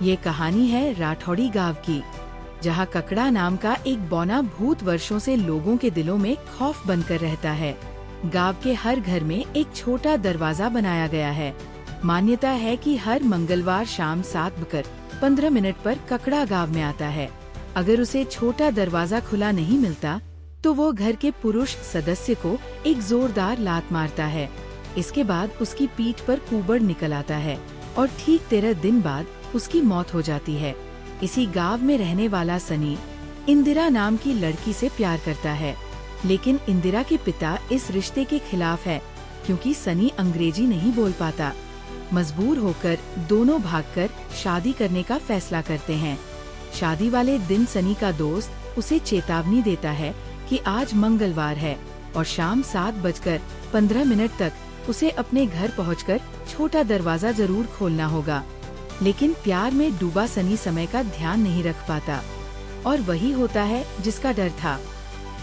ये कहानी है राठौड़ी गांव की, जहां ककड़ा नाम का एक बौना भूत वर्षों से लोगों के दिलों में खौफ बनकर रहता है। गांव के हर घर में एक छोटा दरवाजा बनाया गया है। मान्यता है कि हर मंगलवार शाम 7:15 पर ककड़ा गांव में आता है। अगर उसे छोटा दरवाजा खुला नहीं मिलता तो वो घर के पुरुष सदस्य को एक जोरदार लात मारता है। इसके बाद उसकी पीठ पर कुबड़ निकल आता है और ठीक 13 दिन बाद उसकी मौत हो जाती है। इसी गांव में रहने वाला सनी इंदिरा नाम की लड़की से प्यार करता है, लेकिन इंदिरा के पिता इस रिश्ते के खिलाफ है क्योंकि सनी अंग्रेजी नहीं बोल पाता। मजबूर होकर दोनों भागकर शादी करने का फैसला करते हैं। शादी वाले दिन सनी का दोस्त उसे चेतावनी देता है कि आज मंगलवार है और शाम 7:15 तक उसे अपने घर पहुंचकर छोटा दरवाजा जरूर खोलना होगा। लेकिन प्यार में डूबा सनी समय का ध्यान नहीं रख पाता और वही होता है जिसका डर था।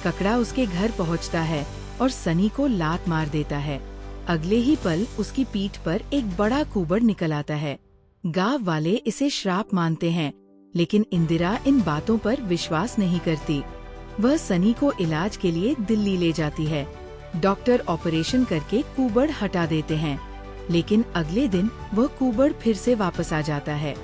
ककड़ा उसके घर पहुंचता है और सनी को लात मार देता है। अगले ही पल उसकी पीठ पर एक बड़ा कुबड़ निकल आता है। गांव वाले इसे श्राप मानते हैं, लेकिन इंदिरा इन बातों पर विश्वास नहीं करती। वह सनी को इलाज के लिए दिल्ली ले जाती है। डॉक्टर ऑपरेशन करके कुबड़ हटा देते हैं, लेकिन अगले दिन वह कुबड़ फिर से वापस आ जाता है।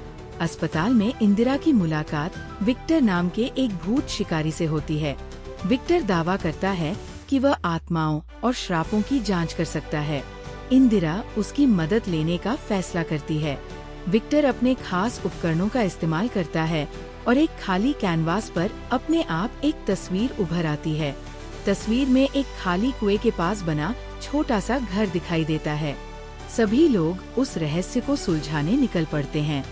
अस्पताल में इंदिरा की मुलाकात विक्टर नाम के एक भूत शिकारी से होती है। विक्टर दावा करता है कि वह आत्माओं और श्रापों की जांच कर सकता है। इंदिरा उसकी मदद लेने का फैसला करती है। विक्टर अपने खास उपकरणों का इस्तेमाल करता है और एक खाली कैनवास पर अपने आप एक तस्वीर उभर आती है। तस्वीर में एक खाली कुएं के पास बना छोटा सा घर दिखाई देता है। सभी लोग उस रहस्य को सुलझाने निकल पड़ते हैं,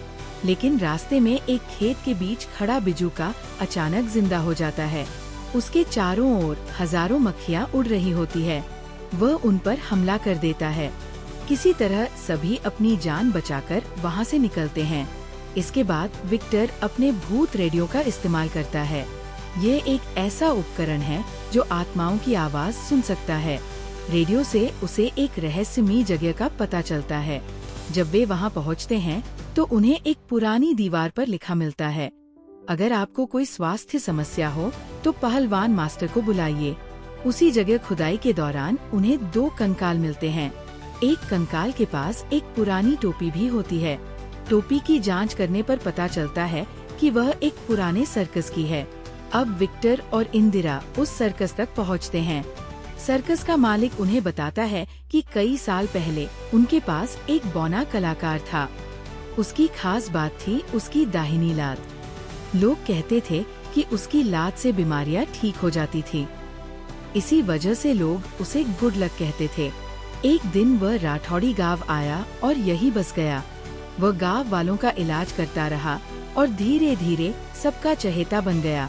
लेकिन रास्ते में एक खेत के बीच खड़ा बिजूका अचानक जिंदा हो जाता है। उसके चारों ओर हजारों मक्खियां उड़ रही होती है। वह उन पर हमला कर देता है। किसी तरह सभी अपनी जान बचाकर वहां से निकलते हैं। इसके बाद विक्टर अपने भूत रेडियो का इस्तेमाल करता है। ये एक ऐसा उपकरण है जो आत्माओं की आवाज सुन सकता है। रेडियो से उसे एक रहस्यमयी जगह का पता चलता है। जब वे वहां पहुंचते हैं तो उन्हें एक पुरानी दीवार पर लिखा मिलता है, अगर आपको कोई स्वास्थ्य समस्या हो तो पहलवान मास्टर को बुलाइए। उसी जगह खुदाई के दौरान उन्हें 2 कंकाल मिलते हैं। एक कंकाल के पास एक पुरानी टोपी भी होती है। टोपी की जांच करने पर पता चलता है कि वह एक पुराने सर्कस की है। अब विक्टर और इंदिरा उस सर्कस तक पहुंचते हैं। सर्कस का मालिक उन्हें बताता है कि कई साल पहले उनके पास एक बौना कलाकार था। उसकी खास बात थी उसकी दाहिनी लात। लोग कहते थे कि उसकी लात से बीमारियां ठीक हो जाती थी। इसी वजह से लोग उसे गुड लक कहते थे। एक दिन वह राठौड़ी गांव आया और यही बस गया। वह गांव वालों का इलाज करता रहा और धीरे धीरे सबका चहेता बन गया।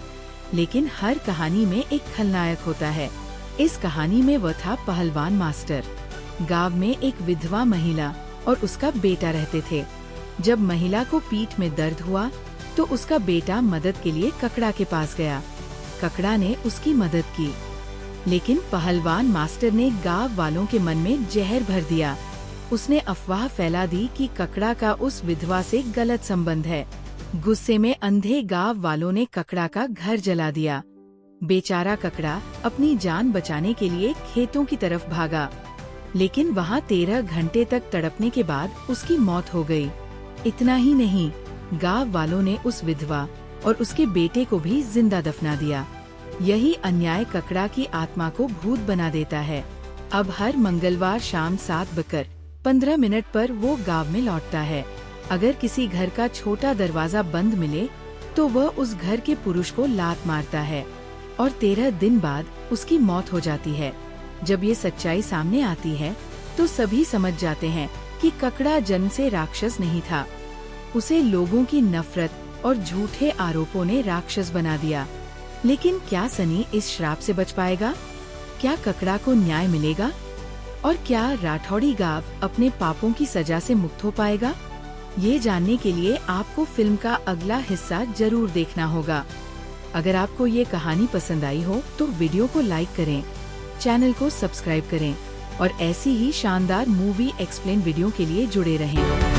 लेकिन हर कहानी में एक खलनायक होता है। इस कहानी में वह था पहलवान मास्टर। गांव में एक विधवा महिला और उसका बेटा रहते थे। जब महिला को पीठ में दर्द हुआ तो उसका बेटा मदद के लिए ककड़ा के पास गया। ककड़ा ने उसकी मदद की, लेकिन पहलवान मास्टर ने गांव वालों के मन में जहर भर दिया। उसने अफवाह फैला दी कि ककड़ा का उस विधवा से गलत संबंध है। गुस्से में अंधे गांव वालों ने ककड़ा का घर जला दिया। बेचारा ककड़ा अपनी जान बचाने के लिए खेतों की तरफ भागा, लेकिन वहां 13 घंटे तक तड़पने के बाद उसकी मौत हो गई। इतना ही नहीं, गांव वालों ने उस विधवा और उसके बेटे को भी जिंदा दफना दिया। यही अन्याय ककड़ा की आत्मा को भूत बना देता है। अब हर मंगलवार शाम 7:15 पर वो गांव में लौटता है। अगर किसी घर का छोटा दरवाजा बंद मिले तो वह उस घर के पुरुष को लात मारता है और 13 दिन बाद उसकी मौत हो जाती है। जब ये सच्चाई सामने आती है तो सभी समझ जाते हैं कि ककड़ा जन्म से राक्षस नहीं था। उसे लोगों की नफरत और झूठे आरोपों ने राक्षस बना दिया। लेकिन क्या सनी इस श्राप से बच पाएगा? क्या ककड़ा को न्याय मिलेगा? और क्या राठौड़ी गांव अपने पापों की सजा से मुक्त हो पाएगा? ये जानने के लिए आपको फिल्म का अगला हिस्सा जरूर देखना होगा। अगर आपको ये कहानी पसंद आई हो तो वीडियो को लाइक करें, चैनल को सब्सक्राइब करें और ऐसी ही शानदार मूवी एक्सप्लेन वीडियो के लिए जुड़े रहें।